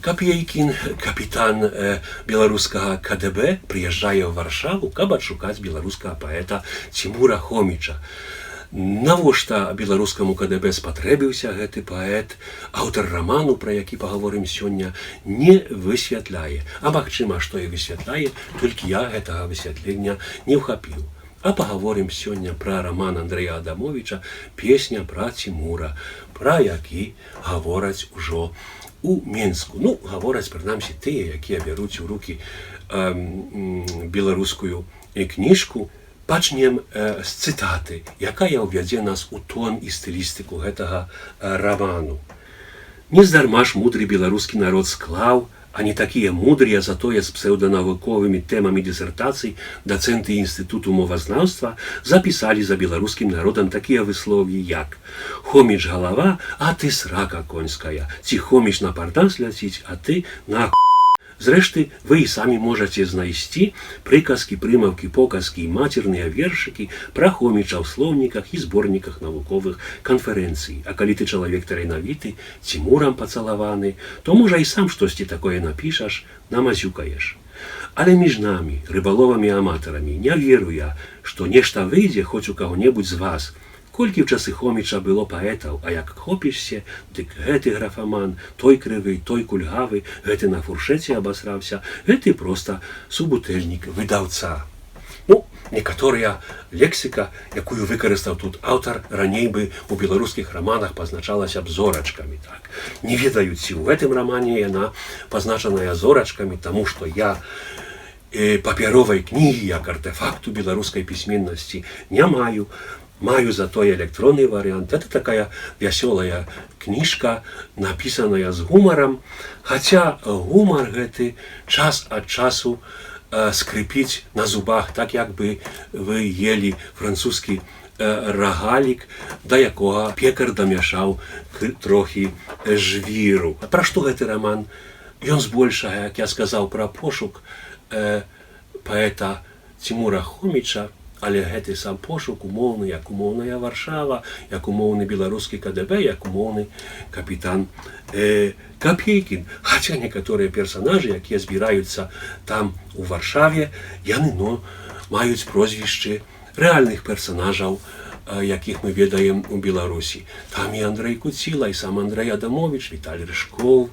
Капейкін, капітан беларускага КДБ, прыязджае ў Варшаву, каб адшукаць беларускага паэта Цімура Хоміча. Навошта беларускаму КДБ спатрэбіўся гэты паэт, аўтар раману, пра які пагаворым сёння, не высвятляе. А магчыма, што і высвятляе, толькі я гэтага высвятлення не ўхапіў. А пагаворым сёння пра раман Андрэя Адамовіча «Песня пра Цімура», пра які гавораць ужо у Менску. Ну, гавораць, прынамсі, тыя, якія бяруць у рукі беларускую кніжку. Пачнем з цытаты, якая ўвядзе нас у тон і стылістыку гэтага раману. Нездарма ж мудры беларускі народ склаў, а не такія мудрыя, затое з псеўданавуковымі тэмамі дысертацый дацэнты інстытуту мовазнаўства запісалі за беларускім народам такія выслові, як «Хоміч галава, а ты срака конская», ці «Хоміч на пардас ляціць, а ты на х**». Зрэшты, вы і самі можаце знайсці прыказкі, прымаўкі, показкі і мацерныя вершыкі пра Хоміча ў слоўніках і зборніках навуковых канферэнцый. А калі ты чалавек таленавіты, Цімурам пацалаваны, то можа і сам штосьці такое напішаш, намазюкаеш. Але між намі, рыбаловамі-аматарамі, не веру я, што нешта выйдзе хоць у каго-небудзь з вас. Колькі ў часы Хоміча было паэтаў, а як хопішся, дык гэты графаман, той крывы, той кульгавы, гэты на фуршэце абасраўся, гэты проста субутэльнік выдаўца. Ну, некаторая лексіка, якую выкарыстаў тут аўтар, раней бы у беларускіх раманах пазначалася б зорачкамі. Так. Не ведаю, ці ў гэтым рамане яна пазначаная зорачкамі, таму што я папяровай кнігі, як артэфакту беларускай пісьменнасці, не маю. Маю затое электронны варыянт. Это такая вясёлая кніжка, напісаная з гумарам, хаця гумар гэты час ад часу скрыпіць на зубах, так як бы вы ели французскі рагалік, да якога пекар дамяшаў трохі жвіру. Пра што гэты раман? Ён збольшага, як я сказаў, пра пошук паэта Цімура Хоміча, але гэты сам пошук умоўны, як умоўная Варшава, як умоўны беларускі КДБ, як умоўны капітан Капейкін. Хаця некаторыя персанажы, якія збіраюцца там у Варшаве, яны маюць прозвішчы рэальных персанажаў, якіх мы ведаем у Беларусі. Там і Андрэй Куціла, і сам Андрэй Адамовіч, Віталій Рыжкоў,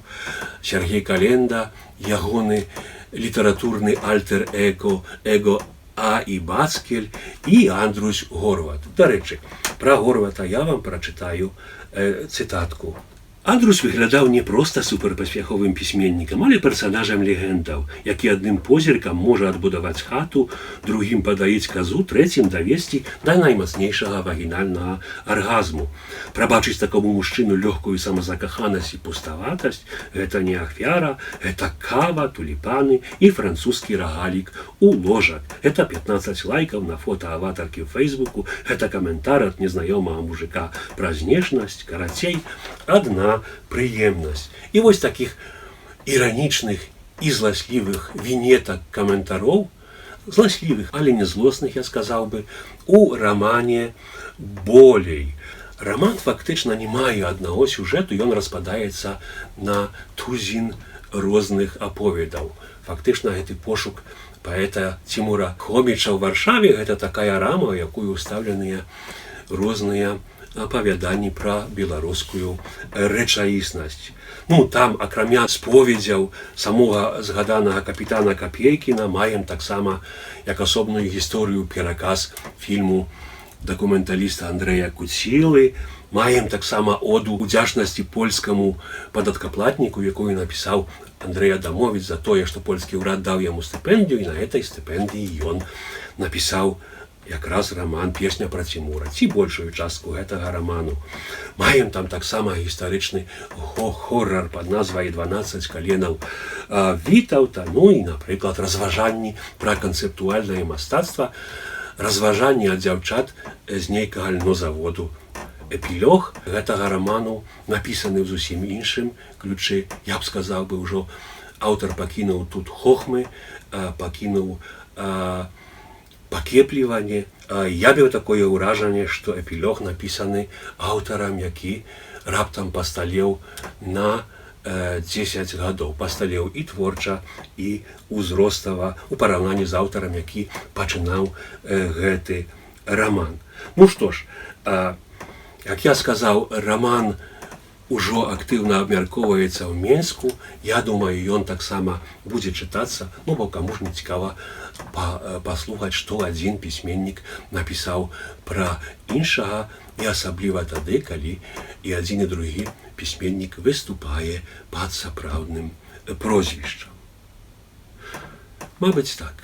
Сергей Календа, ягоны літаратурны альтер-эго А. і Бацкель і Андрусь Горват. Дарэчы, пра Горвата я вам прачытаю цытатку. Андрусь выглядаў не проста суперпаспяховым пісьменнікам, але персанажам легендаў, які адным позіркам можа адбудаваць хату, другім падаіць казу, трэцім давесці да наймацнейшага вагінальнага аргазму. Прабачыць такому мужчыну лёгкую самазакаханасць і пуставатасць – гэта не ахвяра, гэта кава, туліпаны і французскі рагалік у ложак. Гэта 15 лайкаў на фотааватаркі ў Фейсбуку, гэта каментар ад незнаёмага мужика пра знешнасць, карацей, адна прыемнасць. І вось такіх іранічных і зласлівых вінетак каментароў, зласлівых, але не злосных, я сказаў бы, у рамане болей. Раман фактычна не мае аднаго сюжэту, ён распадаецца на тузін розных аповедаў. Фактычна гэты пошук паэта Цімура Хоміча ў Варшаве – гэта такая рама, у якую ўстаўленыя розныя апавяданні пра беларускую рэчаіснасць. Ну, там, акрамя споведзяў самога згаданага капітана Капейкіна, маем таксама як асобную гісторыю пераказ фільму дакументаліста Андрэя Куцілы, маем таксама оду удзячнасці польскаму падаткаплатніку, якую напісаў Андрэй Адамовіч за тое, што польскі ўрад даў яму стыпендыю, і на гэтай стыпендыі ён напісаў якраз раман «Песня пра Цімура», ці большую частку гэтага раману. Маем там таксама гістарычны хоррор пад назвай «12 каленаў Вітаўта», ну і, напрыклад, разважанні пра канцэптуальнае мастацтва, разважанні ад дзяўчат з нейкага льнозаводу. Эпілог гэтага раману напісаны ў зусім іншым ключы. Я б сказаў бы ўжо, аўтар пакінуў тут хохмы, пакінуў пакепліванне. Я меў такое ўражанне, што эпілог напісаны аўтарам, які раптам пасталеў на 10 гадоў. Пасталеў і творча, і узростава у параўнанні з аўтарам, які пачынаў гэты раман. Ну што ж, як я сказаў, раман ужо актыўна абмяркоўваецца ў Менску. Я думаю, ён таксама будзе чытацца, бо каму ж не цікава паслухаць, што адзін пісьменнік напісаў пра іншага, і асабліва тады, калі і адзін і другі пісьменнік выступае пад сапраўдным прозвішчам. Мабыць, так.